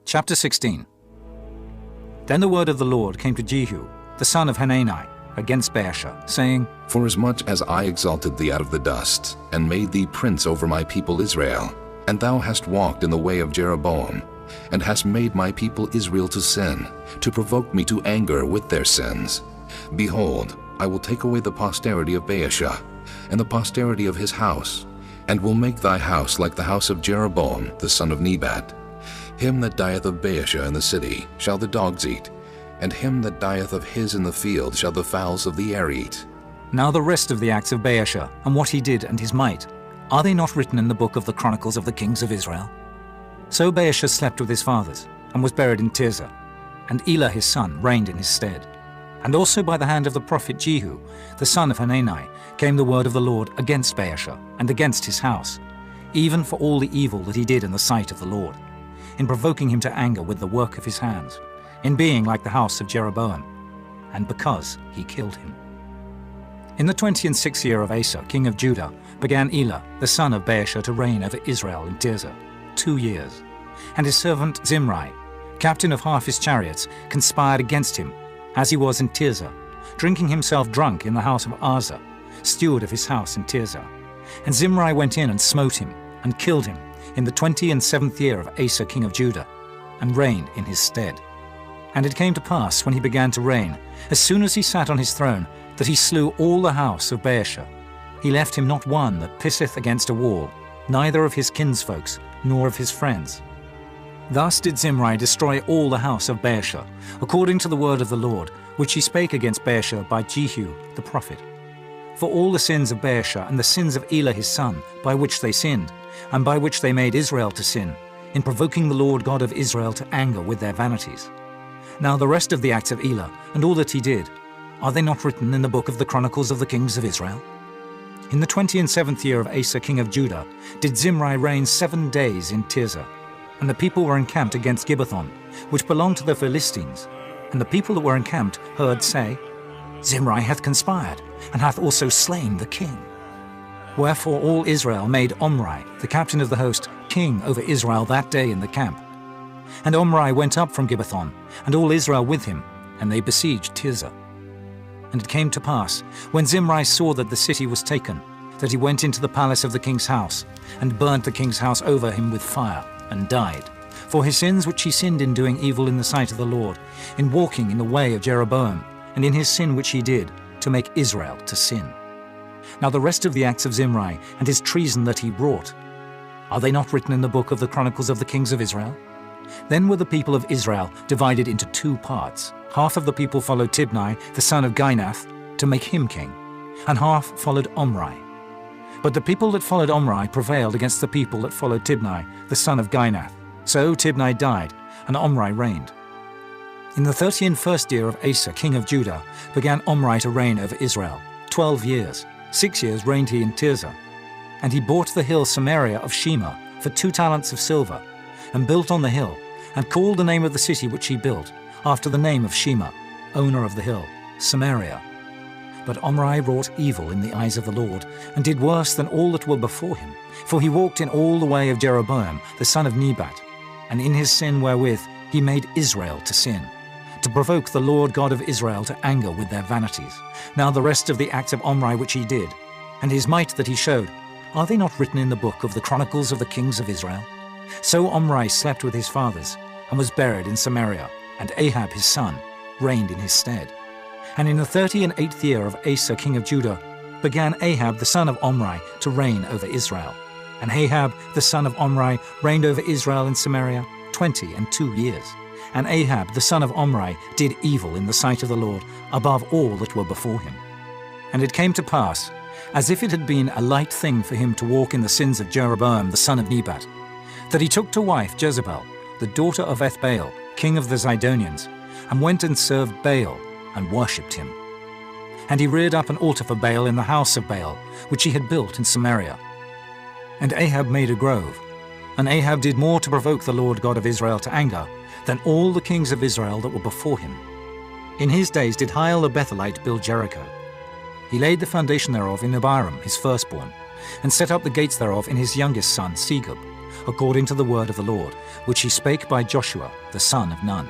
Chapter 16. Then the word of the Lord came to Jehu, the son of Hanani, against Baasha, saying, Forasmuch as I exalted thee out of the dust, and made thee prince over my people Israel, and thou hast walked in the way of Jeroboam, and hast made my people Israel to sin, to provoke me to anger with their sins, behold, I will take away the posterity of Baasha, and the posterity of his house, and will make thy house like the house of Jeroboam the son of Nebat. Him that dieth of Baasha in the city shall the dogs eat, and him that dieth of his in the field shall the fowls of the air eat. Now the rest of the acts of Baasha, and what he did and his might, are they not written in the book of the Chronicles of the kings of Israel? So Baasha slept with his fathers, and was buried in Tirzah, and Elah his son reigned in his stead. And also by the hand of the prophet Jehu, the son of Hanani, came the word of the Lord against Baasha, and against his house, even for all the evil that he did in the sight of the Lord, in provoking him to anger with the work of his hands, in being like the house of Jeroboam, and because he killed him. In the 26th year of Asa, king of Judah, began Elah, the son of Baasha, to reign over Israel in Tirzah, 2 years. And his servant Zimri, captain of half his chariots, conspired against him, as he was in Tirzah, drinking himself drunk in the house of Asa, steward of his house in Tirzah. And Zimri went in and smote him, and killed him, in the 27th year of Asa, king of Judah, and reigned in his stead. And it came to pass, when he began to reign, as soon as he sat on his throne, that he slew all the house of Baasha. He left him not one that pisseth against a wall, neither of his kinsfolks, nor of his friends. Thus did Zimri destroy all the house of Baasha, according to the word of the Lord, which he spake against Baasha by Jehu the prophet. For all the sins of Baasha and the sins of Elah his son, by which they sinned, and by which they made Israel to sin, in provoking the Lord God of Israel to anger with their vanities. Now the rest of the acts of Elah, and all that he did, are they not written in the book of the Chronicles of the kings of Israel? In the 27th year of Asa king of Judah did Zimri reign 7 days in Tirzah, and the people were encamped against Gibbethon, which belonged to the Philistines. And the people that were encamped heard say, Zimri hath conspired, and hath also slain the king. Wherefore all Israel made Omri, the captain of the host, king over Israel that day in the camp. And Omri went up from Gibbethon, and all Israel with him, and they besieged Tirzah. And it came to pass, when Zimri saw that the city was taken, that he went into the palace of the king's house, and burnt the king's house over him with fire, and died, for his sins which he sinned in doing evil in the sight of the Lord, in walking in the way of Jeroboam, and in his sin which he did, to make Israel to sin. Now the rest of the acts of Zimri, and his treason that he wrought, are they not written in the book of the Chronicles of the kings of Israel? Then were the people of Israel divided into 2 parts. Half of the people followed Tibni, the son of Ginath, to make him king, and half followed Omri. But the people that followed Omri prevailed against the people that followed Tibni, the son of Ginath. So Tibni died, and Omri reigned. In the 31st year of Asa, king of Judah, began Omri to reign over Israel, 12 years. 6 years reigned he in Tirzah. And he bought the hill Samaria of Shema for 2 talents of silver, and built on the hill, and called the name of the city which he built, after the name of Shema, owner of the hill, Samaria. But Omri wrought evil in the eyes of the Lord, and did worse than all that were before him. For he walked in all the way of Jeroboam, the son of Nebat, and in his sin wherewith he made Israel to sin, to provoke the Lord God of Israel to anger with their vanities. Now the rest of the acts of Omri which he did, and his might that he showed, are they not written in the book of the Chronicles of the kings of Israel? So Omri slept with his fathers, and was buried in Samaria, and Ahab his son reigned in his stead. And in the 38th year of Asa king of Judah began Ahab the son of Omri to reign over Israel. And Ahab the son of Omri reigned over Israel in Samaria 22 years. And Ahab the son of Omri did evil in the sight of the Lord above all that were before him. And it came to pass, as if it had been a light thing for him to walk in the sins of Jeroboam the son of Nebat, that he took to wife Jezebel, the daughter of Ethbaal, king of the Zidonians, and went and served Baal, and worshipped him. And he reared up an altar for Baal in the house of Baal, which he had built in Samaria. And Ahab made a grove. And Ahab did more to provoke the Lord God of Israel to anger than all the kings of Israel that were before him. In his days did Hiel the Bethelite build Jericho. He laid the foundation thereof in Abiram his firstborn, and set up the gates thereof in his youngest son Segub, according to the word of the Lord, which he spake by Joshua the son of Nun.